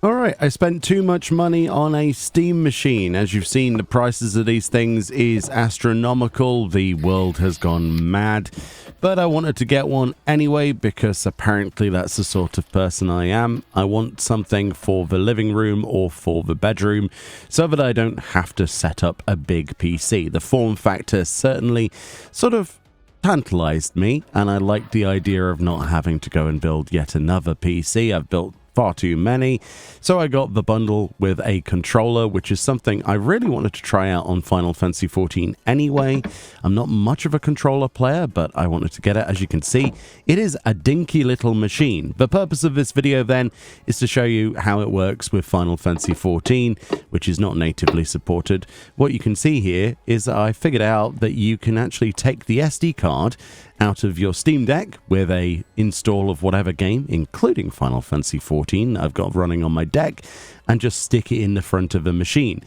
Alright, I spent too much money on a Steam machine. As you've seen, the prices of these things is astronomical. The world has gone mad. But I wanted to get one anyway because apparently that's the sort of person I am. I want something for the living room or for the bedroom so that I don't have to set up a big PC. The form factor certainly sort of tantalized me, and I liked the idea of not having to go and build yet another PC. I've built far too many, so I got the bundle with a controller, which is something I really wanted to try out on Final Fantasy XIV anyway. I'm not much of a controller player, but I wanted to get it. As you can see, it is a dinky little machine. The purpose of this video then is to show you how it works with Final Fantasy XIV, which is not natively supported. What you can see here is that I figured out that you can actually take the SD card out of your Steam Deck with a install of whatever game, including Final Fantasy XIV I've got running on my deck, and just stick it in the front of the machine,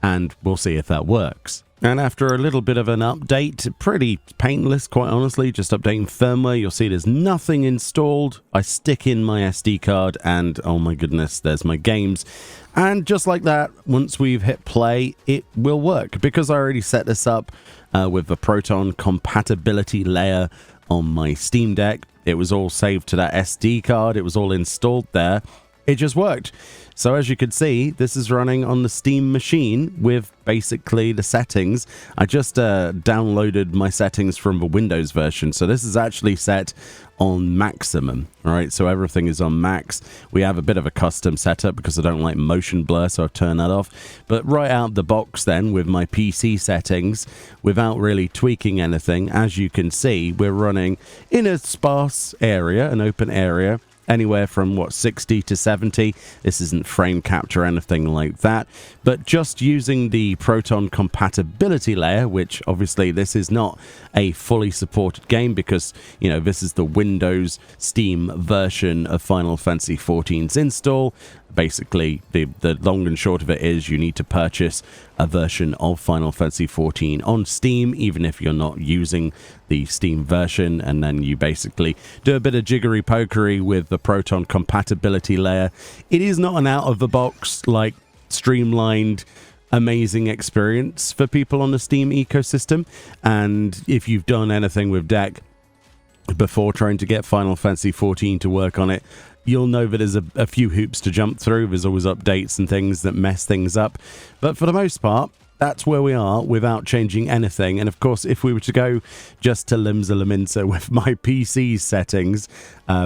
and we'll see if that works. And after a little bit of an update, pretty painless, quite honestly, just updating firmware, you'll see there's nothing installed. I stick in my SD card and oh my goodness, there's my games. And just like that, once we've hit play, it will work. Because I already set this up with the Proton compatibility layer on my Steam Deck, it was all saved to that SD card, it was all installed there. It just worked. So as you can see, this is running on the Steam machine with basically the settings. I just downloaded my settings from the Windows version. So this is actually set on maximum. All right, so everything is on max. We have a bit of a custom setup because I don't like motion blur, so I've turned that off. But right out the box then with my PC settings, without really tweaking anything, as you can see, we're running in a sparse area, an open area, anywhere from, what, 60 to 70. This isn't frame capture or anything like that. But just using the Proton compatibility layer, which obviously this is not a fully supported game because, you know, this is the Windows Steam version of Final Fantasy XIV's install. Basically, the long and short of it is you need to purchase a version of Final Fantasy XIV on Steam, even if you're not using the Steam version, and then you basically do a bit of jiggery pokery with the Proton compatibility layer. It is not an out-of-the-box, like, streamlined, amazing experience for people on the Steam ecosystem, and if you've done anything with Deck before trying to get Final Fantasy XIV to work on it, you'll know that there's a few hoops to jump through. There's always updates and things that mess things up. But for the most part, that's where we are without changing anything. And of course, if we were to go just to Limsa Laminsa with my PC settings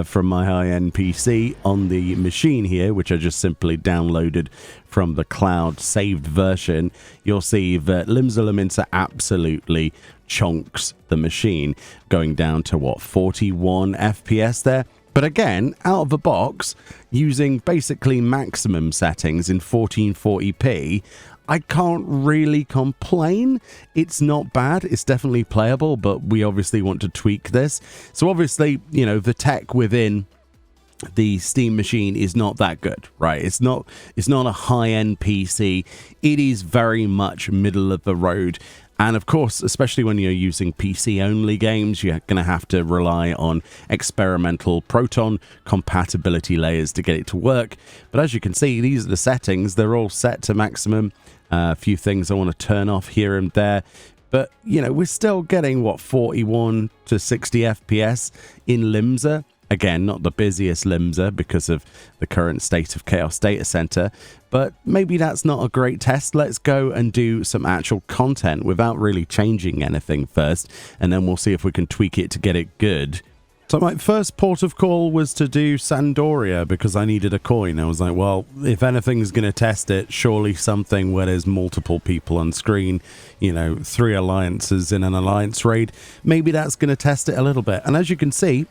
from my high-end PC on the machine here, which I just simply downloaded from the cloud saved version, you'll see that Limsa Laminsa absolutely chonks the machine, going down to, what, 41 FPS there? But again, out of the box, using basically maximum settings in 1440p, I can't really complain. It's not bad. It's definitely playable, but we obviously want to tweak this. So obviously, you know, the tech within the Steam machine is not that good, right? It's not a high-end PC. It is very much middle of the road. And of course, especially when you're using PC-only games, you're going to have to rely on experimental Proton compatibility layers to get it to work. But as you can see, these are the settings. They're all set to maximum. A few things I want to turn off here and there. But, you know, we're still getting, what, 41 to 60 FPS in Limsa. Again, not the busiest Limsa because of the current state of Chaos Data Center, but maybe that's not a great test. Let's go and do some actual content without really changing anything first, and then we'll see if we can tweak it to get it good. So my first port of call was to do Sandoria because I needed a coin. I was like, well, if anything's going to test it, surely something where there's multiple people on screen, you know, 3 alliances in an alliance raid, maybe that's going to test it a little bit. And as you can see,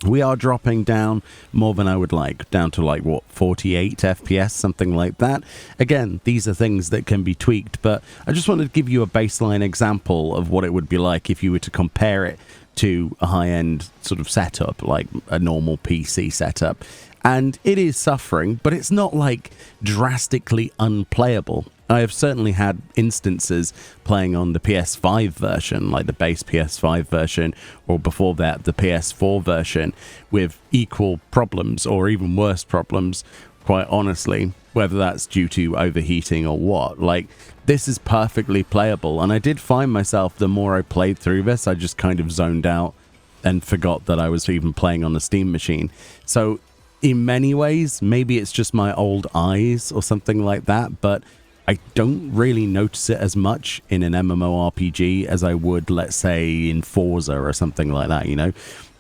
we are dropping down more than I would like, down to like, what, 48 FPS, something like that. Again, these are things that can be tweaked, but I just wanted to give you a baseline example of what it would be like if you were to compare it to a high-end sort of setup, like a normal PC setup. And it is suffering, but it's not like drastically unplayable. I have certainly had instances playing on the PS5 version, like the base PS5 version, or before that, the PS4 version, with equal problems or even worse problems quite honestly, whether that's due to overheating or what. Like, this is perfectly playable, and I did find myself, the more I played through this, I just kind of zoned out and forgot that I was even playing on a Steam machine. So in many ways, maybe it's just my old eyes or something like that, but I don't really notice it as much in an MMORPG as I would, let's say, in Forza or something like that, you know?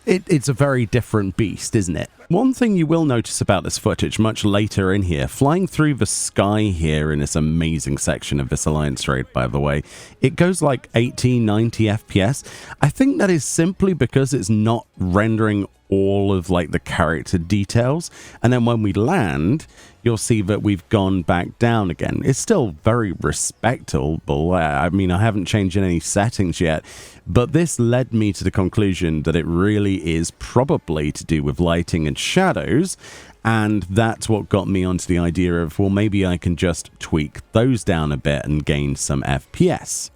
It's a very different beast, isn't it? One thing you will notice about this footage much later in here, flying through the sky here in this amazing section of this Alliance raid, by the way, it goes like 80, 90 FPS. I think that is simply because it's not rendering all of like the character details, and then when we land, you'll see that we've gone back down again. It's still very respectable. I mean, I haven't changed any settings yet, but this led me to the conclusion that it really is probably to do with lighting and shadows, and that's what got me onto the idea of, well, maybe I can just tweak those down a bit and gain some FPS.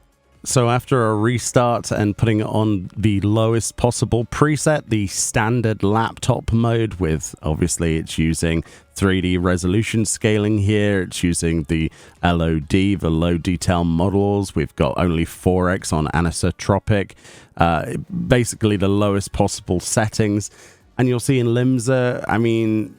So after a restart and putting it on the lowest possible preset, the standard laptop mode, with obviously it's using 3D resolution scaling here, it's using the LOD, the low detail models, we've got only 4x on anisotropic, basically the lowest possible settings, and you'll see in Limsa, I mean,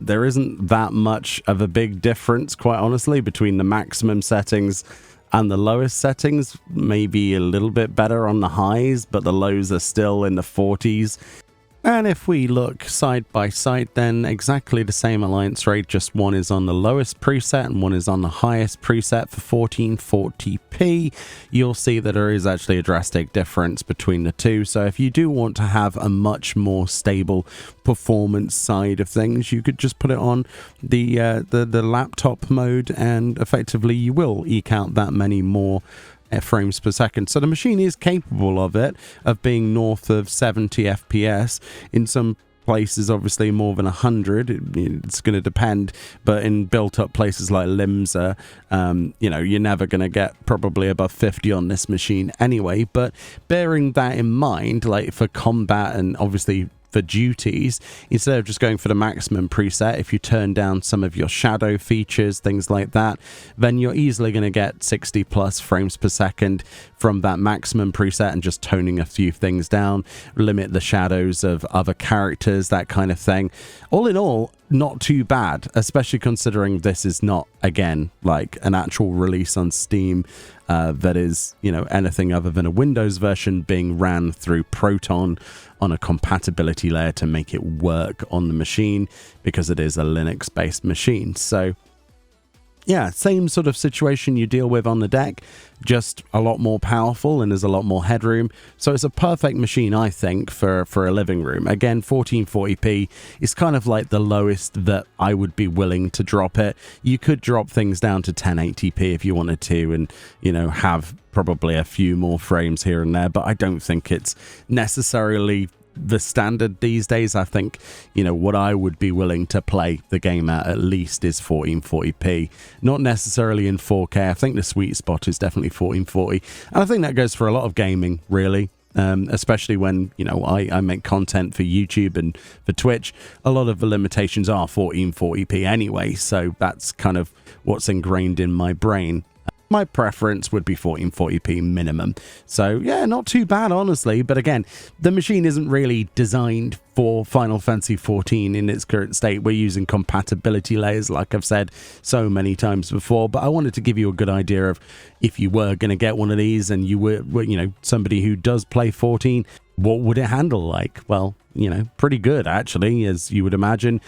there isn't that much of a big difference, quite honestly, between the maximum settings and the lowest settings. Maybe a little bit better on the highs, but the lows are still in the 40s. And if we look side by side, then exactly the same Alliance raid, just one is on the lowest preset and one is on the highest preset for 1440p. You'll see that there is actually a drastic difference between the two. So if you do want to have a much more stable performance side of things, you could just put it on the laptop mode, and effectively you will eke out that many more frames per second. So the machine is capable of it, of being north of 70 FPS. In some places, obviously more than 100. It's going to depend, but in built up places like Limsa, you know, you're never going to get probably above 50 on this machine anyway. But bearing that in mind, like for combat and obviously for duties, instead of just going for the maximum preset, if you turn down some of your shadow features, things like that, then you're easily going to get 60 plus frames per second from that maximum preset, and just toning a few things down, limit the shadows of other characters, that kind of thing. All in all, not too bad, especially considering this is not, again, like an actual release on Steam that is, you know, anything other than a Windows version being ran through Proton on a compatibility layer to make it work on the machine, because it is a Linux based machine. So yeah, same sort of situation you deal with on the deck, just a lot more powerful, and there's a lot more headroom. So it's a perfect machine, I think, for a living room. Again, 1440p is kind of like the lowest that I would be willing to drop it. You could drop things down to 1080p if you wanted to, and, you know, have probably a few more frames here and there, but I don't think it's necessarily the standard these days. I think, you know, what I would be willing to play the game at least is 1440p, not necessarily in 4K. I think the sweet spot is definitely 1440, and I think that goes for a lot of gaming, really. Especially when, you know, I make content for YouTube and for Twitch. A lot of the limitations are 1440p anyway, so that's kind of what's ingrained in my brain. My preference would be 1440p minimum. So yeah, not too bad, honestly. But again, the machine isn't really designed for Final Fantasy XIV in its current state. We're using compatibility layers, like I've said so many times before. But I wanted to give you a good idea of, if you were going to get one of these and you were, you know, somebody who does play 14, what would it handle like? Well, you know, pretty good, actually, as you would imagine.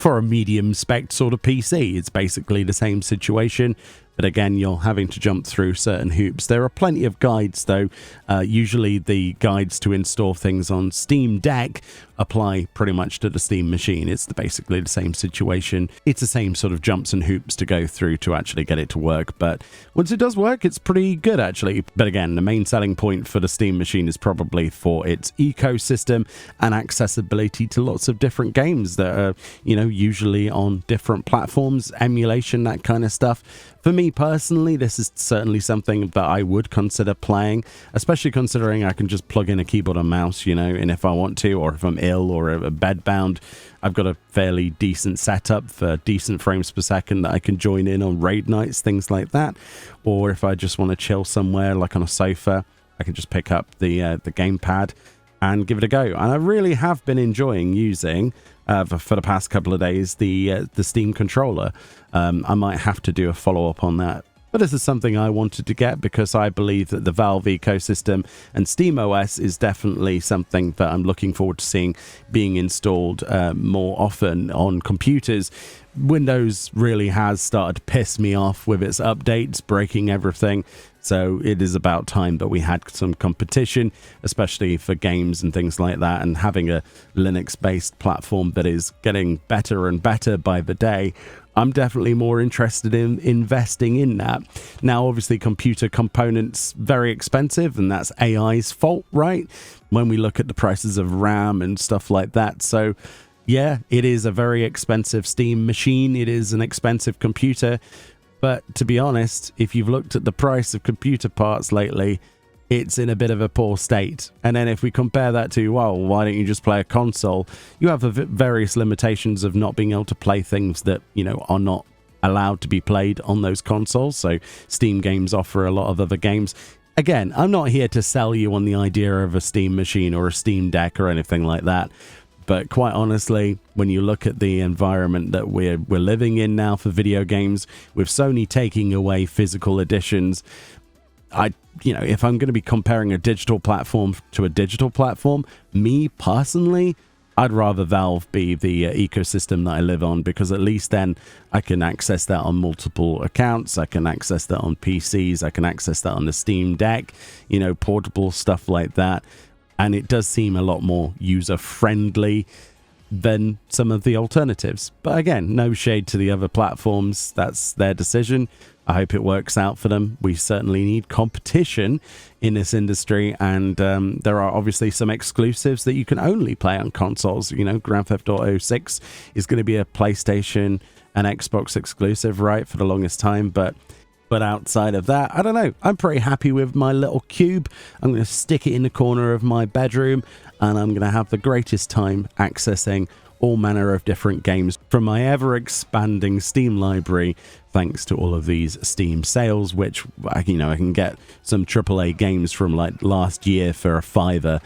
For a medium spec sort of PC, it's basically the same situation. But again, you're having to jump through certain hoops. There are plenty of guides, though. Usually the guides to install things on Steam Deck apply pretty much to the Steam machine. It's basically the same situation. It's the same sort of jumps and hoops to go through to actually get it to work. But once it does work, it's pretty good, actually. But again, the main selling point for the Steam machine is probably for its ecosystem and accessibility to lots of different games that are, you know, usually on different platforms, emulation, that kind of stuff. For me, me personally, this is certainly something that I would consider playing, especially considering I can just plug in a keyboard and mouse, you know, and if I want to, or if I'm ill or bedbound, I've got a fairly decent setup for decent frames per second that I can join in on raid nights, things like that. Or if I just want to chill somewhere, like on a sofa, I can just pick up the gamepad and give it a go. And I really have been enjoying using, for the past couple of days, the Steam controller. I might have to do a follow-up on that. But this is something I wanted to get because I believe that the Valve ecosystem and SteamOS is definitely something that I'm looking forward to seeing being installed more often on computers. Windows really has started to piss me off with its updates, breaking everything. So it is about time that we had some competition, especially for games and things like that, and having a Linux-based platform that is getting better and better by the day. I'm definitely more interested in investing in that. Now, obviously, computer components very expensive, and that's AI's fault, right? When we look at the prices of RAM and stuff like that. So, yeah, it is a very expensive Steam machine. It is an expensive computer. But to be honest, if you've looked at the price of computer parts lately, it's in a bit of a poor state. And then if we compare that to, well, why don't you just play a console? You have the various limitations of not being able to play things that, you know, are not allowed to be played on those consoles. So Steam games offer a lot of other games. Again, I'm not here to sell you on the idea of a Steam machine or a Steam Deck or anything like that. But quite honestly, when you look at the environment that we're living in now for video games, with Sony taking away physical editions, if I'm going to be comparing a digital platform to a digital platform, me personally, I'd rather Valve be the ecosystem that I live on, because at least then I can access that on multiple accounts. I can access that on PCs. I can access that on the Steam Deck, you know, portable stuff like that. And it does seem a lot more user-friendly than some of the alternatives. But again, no shade to the other platforms. That's their decision. I hope it works out for them. We certainly need competition in this industry. And there are obviously some exclusives that you can only play on consoles. You know, Grand Theft Auto 6 is going to be a PlayStation and Xbox exclusive, right, for the longest time. But outside of that, I don't know. I'm pretty happy with my little cube. I'm going to stick it in the corner of my bedroom, and I'm going to have the greatest time accessing all manner of different games from my ever-expanding Steam library, thanks to all of these Steam sales, which, you know, I can get some AAA games from like last year for a $5.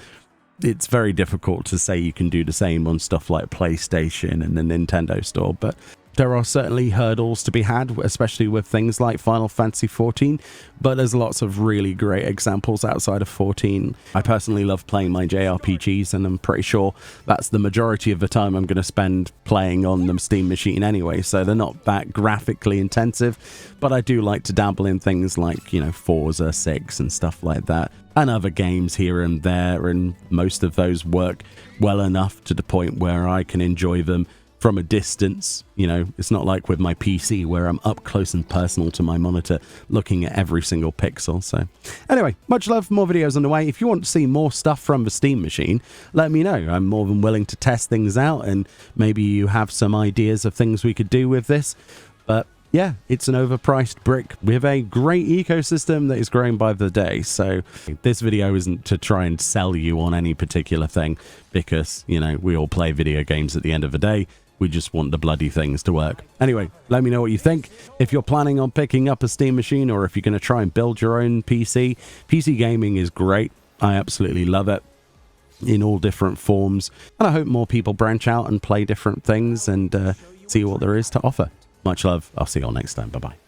It's very difficult to say you can do the same on stuff like PlayStation and the Nintendo store, but there are certainly hurdles to be had, especially with things like Final Fantasy XIV, but there's lots of really great examples outside of 14. I personally love playing my JRPGs, and I'm pretty sure that's the majority of the time I'm going to spend playing on the Steam machine anyway, so they're not that graphically intensive, but I do like to dabble in things like, you know, Forza 6 and stuff like that, and other games here and there, and most of those work well enough to the point where I can enjoy them from a distance. You know, it's not like with my PC where I'm up close and personal to my monitor looking at every single pixel. So anyway, much love, more videos on the way. If you want to see more stuff from the Steam machine, let me know. I'm more than willing to test things out, and maybe you have some ideas of things we could do with this. But yeah, it's an overpriced brick with a great ecosystem that is growing by the day. So this video isn't to try and sell you on any particular thing, because, you know, we all play video games at the end of the day. We just want the bloody things to work. Anyway, let me know what you think. If you're planning on picking up a Steam machine, or if you're going to try and build your own PC, PC gaming is great. I absolutely love it in all different forms. And I hope more people branch out and play different things and see what there is to offer. Much love. I'll see you all next time. Bye-bye.